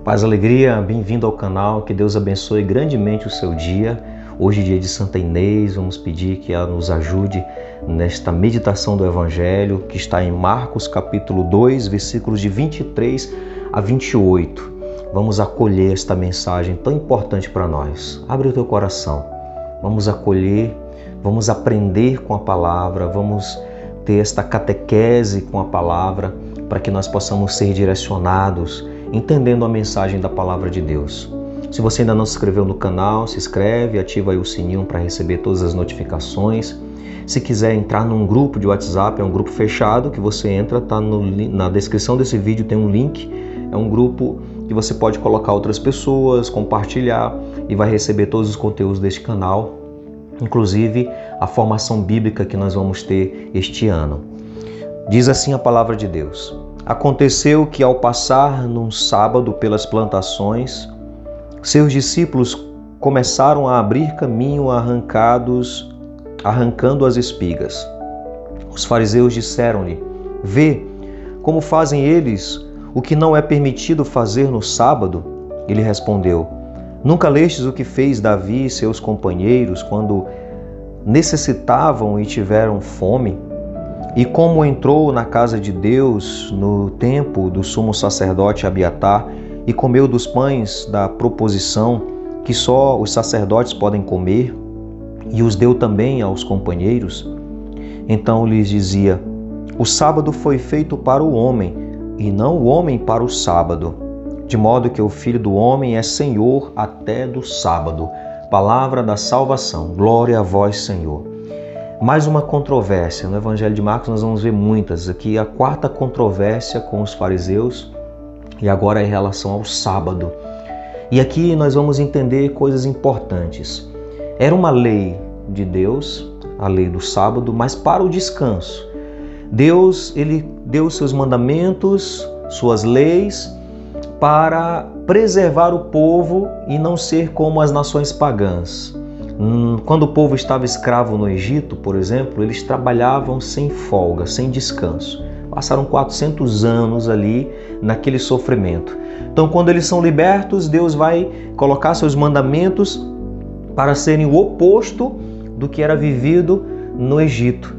Paz, alegria, bem-vindo ao canal, que Deus abençoe grandemente o seu dia. Hoje, dia de Santa Inês, vamos pedir que ela nos ajude nesta meditação do Evangelho, que está em Marcos capítulo 2, versículos de 23 a 28. Vamos acolher esta mensagem tão importante para nós. Abre o teu coração, vamos acolher, vamos aprender com a palavra, vamos ter esta catequese com a palavra, para que nós possamos ser direcionados, entendendo a mensagem da palavra de Deus. Se você ainda não se inscreveu no canal, se inscreve, ativa aí o sininho para receber todas as notificações. Se quiser entrar num grupo de WhatsApp, é um grupo fechado que você entra, tá na descrição desse vídeo tem um link. É um grupo que você pode colocar outras pessoas, compartilhar e vai receber todos os conteúdos deste canal, inclusive a formação bíblica que nós vamos ter este ano. Diz assim a palavra de Deus: Aconteceu que, ao passar num sábado pelas plantações, seus discípulos começaram a abrir caminho arrancando as espigas. Os fariseus disseram-lhe: Vê como fazem eles o que não é permitido fazer no sábado. Ele respondeu: Nunca lestes o que fez Davi e seus companheiros quando necessitavam e tiveram fome? E como entrou na casa de Deus no tempo do sumo sacerdote Abiatar e comeu dos pães da proposição que só os sacerdotes podem comer, e os deu também aos companheiros? Então lhes dizia: O sábado foi feito para o homem, e não o homem para o sábado. De modo que o Filho do Homem é Senhor até do sábado. Palavra da salvação. Glória a vós, Senhor. Mais uma controvérsia. No Evangelho de Marcos nós vamos ver muitas. Aqui a quarta controvérsia com os fariseus e agora em relação ao sábado. E aqui nós vamos entender coisas importantes. Era uma lei de Deus, a lei do sábado, mas para o descanso. Deus, ele deu seus mandamentos, suas leis, para preservar o povo e não ser como as nações pagãs. Quando o povo estava escravo no Egito, por exemplo, eles trabalhavam sem folga, sem descanso. Passaram 400 anos ali naquele sofrimento. Então, quando eles são libertos, Deus vai colocar seus mandamentos para serem o oposto do que era vivido no Egito.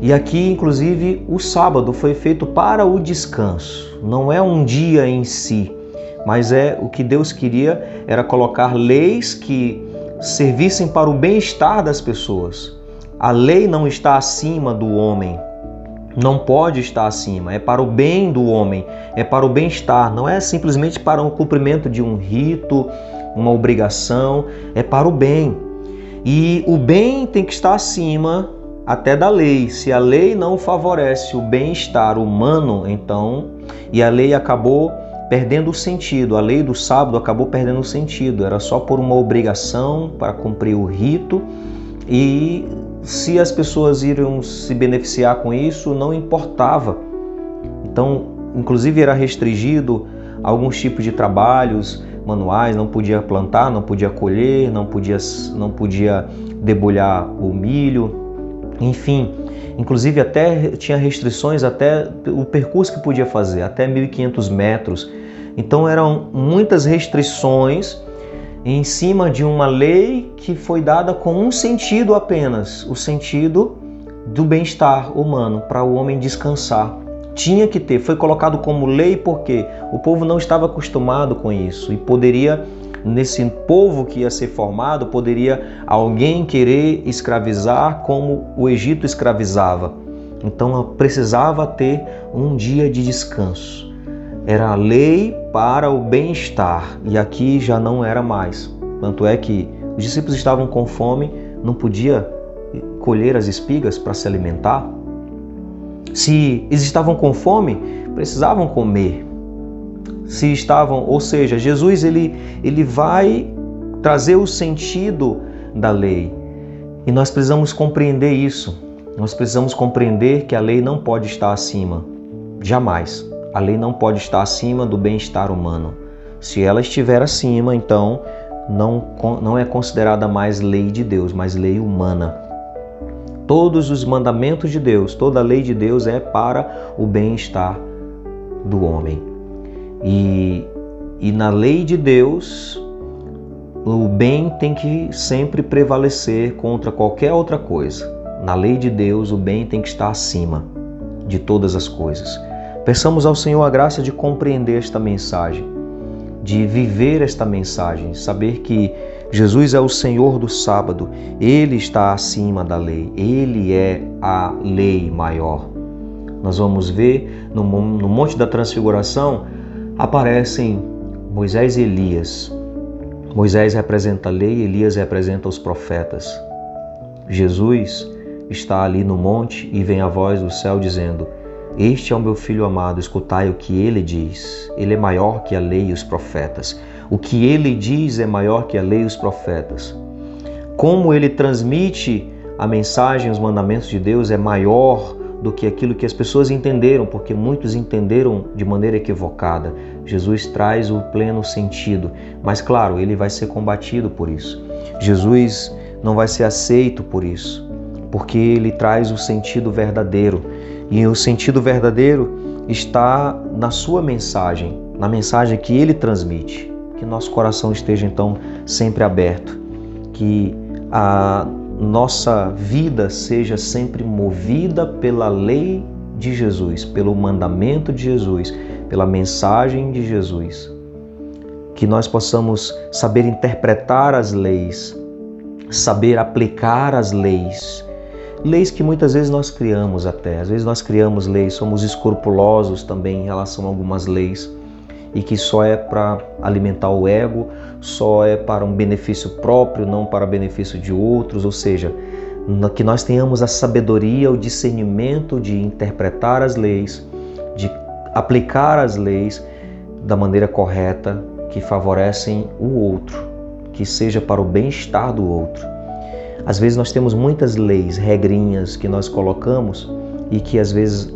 E aqui, inclusive, o sábado foi feito para o descanso. Não é um dia em si, mas o que Deus queria era colocar leis que servissem para o bem-estar das pessoas. A lei não está acima do homem, não pode estar acima, é para o bem do homem, é para o bem-estar, não é simplesmente para o cumprimento de um rito, uma obrigação, é para o bem. E o bem tem que estar acima até da lei. Se a lei não favorece o bem-estar humano, então, e a lei acabou perdendo o sentido, a lei do sábado acabou perdendo o sentido, era só por uma obrigação para cumprir o rito, e se as pessoas iriam se beneficiar com isso, não importava. Então, inclusive era restringido alguns tipos de trabalhos manuais, não podia plantar, não podia colher, não podia debulhar o milho, enfim. Inclusive até tinha restrições até o percurso que podia fazer, até 1.500 metros. Então eram muitas restrições em cima de uma lei que foi dada com um sentido apenas, o sentido do bem-estar humano, para o homem descansar. Tinha que ter, foi colocado como lei porque o povo não estava acostumado com isso e poderia, nesse povo que ia ser formado, poderia alguém querer escravizar como o Egito escravizava. Então precisava ter um dia de descanso. Era a lei para o bem-estar e aqui já não era mais. Tanto é que os discípulos estavam com fome, não podia colher as espigas para se alimentar. Se eles estavam com fome, precisavam comer. Se estavam, ou seja, Jesus ele vai trazer o sentido da lei. E nós precisamos compreender isso. Nós precisamos compreender que a lei não pode estar acima, jamais. A lei não pode estar acima do bem-estar humano. Se ela estiver acima, então não é considerada mais lei de Deus, mas lei humana. Todos os mandamentos de Deus, toda a lei de Deus é para o bem-estar do homem. E E na lei de Deus, o bem tem que sempre prevalecer contra qualquer outra coisa. Na lei de Deus, o bem tem que estar acima de todas as coisas. Peçamos ao Senhor a graça de compreender esta mensagem, de viver esta mensagem, saber que Jesus é o Senhor do sábado, Ele está acima da lei, Ele é a lei maior. Nós vamos ver no Monte da Transfiguração aparecem Moisés e Elias. Moisés representa a lei, Elias representa os profetas. Jesus está ali no monte e vem a voz do céu dizendo: este é o meu filho amado, escutai o que ele diz. Ele é maior que a lei e os profetas. O que ele diz é maior que a lei e os profetas. Como ele transmite a mensagem, os mandamentos de Deus é maior do que aquilo que as pessoas entenderam, porque muitos entenderam de maneira equivocada. Jesus traz o pleno sentido, mas claro, ele vai ser combatido por isso. Jesus não vai ser aceito por isso, porque ele traz o sentido verdadeiro. E o sentido verdadeiro está na sua mensagem, na mensagem que ele transmite. Que nosso coração esteja então sempre aberto, que a nossa vida seja sempre movida pela lei de Jesus, pelo mandamento de Jesus, pela mensagem de Jesus. Que nós possamos saber interpretar as leis, saber aplicar as leis. Leis que muitas vezes nós criamos até. Às vezes nós criamos leis, somos escrupulosos também em relação a algumas leis e que só é para alimentar o ego, só é para um benefício próprio, não para benefício de outros. Ou seja, que nós tenhamos a sabedoria, o discernimento de interpretar as leis, de aplicar as leis da maneira correta, que favorecem o outro, que seja para o bem-estar do outro. Às vezes nós temos muitas leis, regrinhas que nós colocamos e que às vezes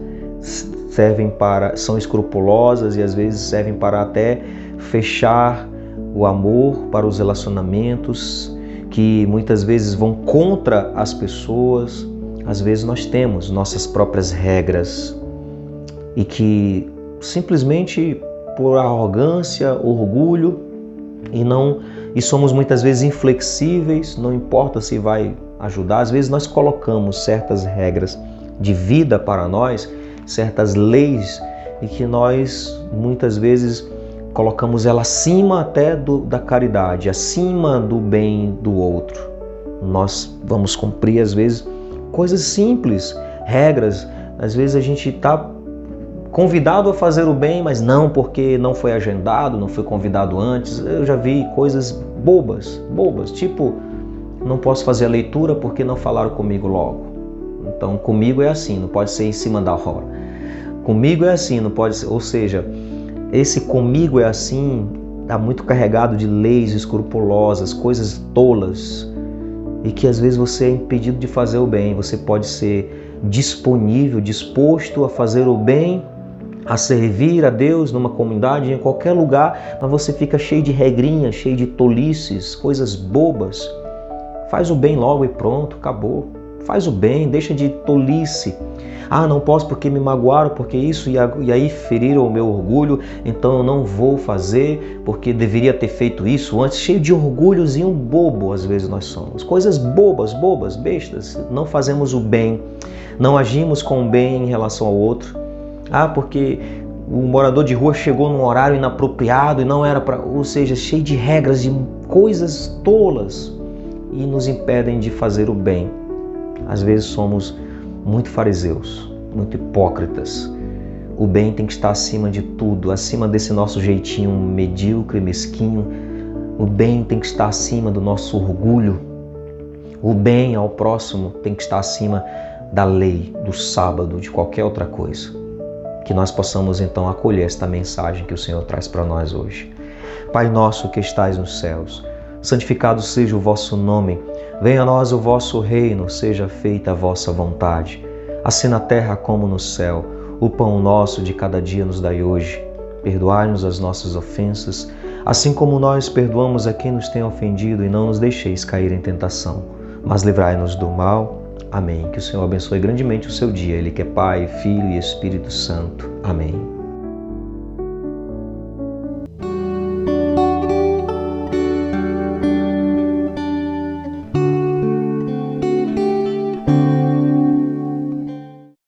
são escrupulosas e às vezes servem para até fechar o amor para os relacionamentos, que muitas vezes vão contra as pessoas. Às vezes nós temos nossas próprias regras e que simplesmente por arrogância, orgulho e somos muitas vezes inflexíveis, não importa se vai ajudar. Às vezes nós colocamos certas regras de vida para nós, certas leis, e que nós muitas vezes colocamos ela acima até da caridade, acima do bem do outro. Nós vamos cumprir às vezes coisas simples, regras. Às vezes a gente está convidado a fazer o bem, mas não porque não foi agendado, não foi convidado antes. Eu já vi coisas bobas, tipo, não posso fazer a leitura porque não falaram comigo logo. Então comigo é assim, não pode ser em cima da hora. Comigo é assim, não pode ser. Ou seja, esse comigo é assim está muito carregado de leis escrupulosas, coisas tolas, e que às vezes você é impedido de fazer o bem. Você pode ser disponível, disposto a fazer o bem, a servir a Deus numa comunidade, em qualquer lugar, mas você fica cheio de regrinhas, cheio de tolices, coisas bobas. Faz o bem logo e pronto, acabou. Faz o bem, deixa de tolice. Ah, não posso porque me magoaram, porque isso, e aí feriram o meu orgulho, então eu não vou fazer porque deveria ter feito isso antes. Cheio de orgulhozinho bobo, às vezes nós somos. Coisas bobas, bestas. Não fazemos o bem, não agimos com o bem em relação ao outro. Ah, porque o morador de rua chegou num horário inapropriado e não era para... Ou seja, cheio de regras, de coisas tolas e nos impedem de fazer o bem. Às vezes somos muito fariseus, muito hipócritas. O bem tem que estar acima de tudo, acima desse nosso jeitinho medíocre, mesquinho. O bem tem que estar acima do nosso orgulho. O bem ao próximo tem que estar acima da lei, do sábado, de qualquer outra coisa. Que nós possamos então acolher esta mensagem que o Senhor traz para nós hoje. Pai nosso que estais nos céus, santificado seja o vosso nome. Venha a nós o vosso reino, seja feita a vossa vontade, assim na terra como no céu. O pão nosso de cada dia nos dai hoje. Perdoai-nos as nossas ofensas, assim como nós perdoamos a quem nos tem ofendido, e não nos deixeis cair em tentação, mas livrai-nos do mal. Amém. Que o Senhor abençoe grandemente o seu dia. Ele que é Pai, Filho e Espírito Santo. Amém.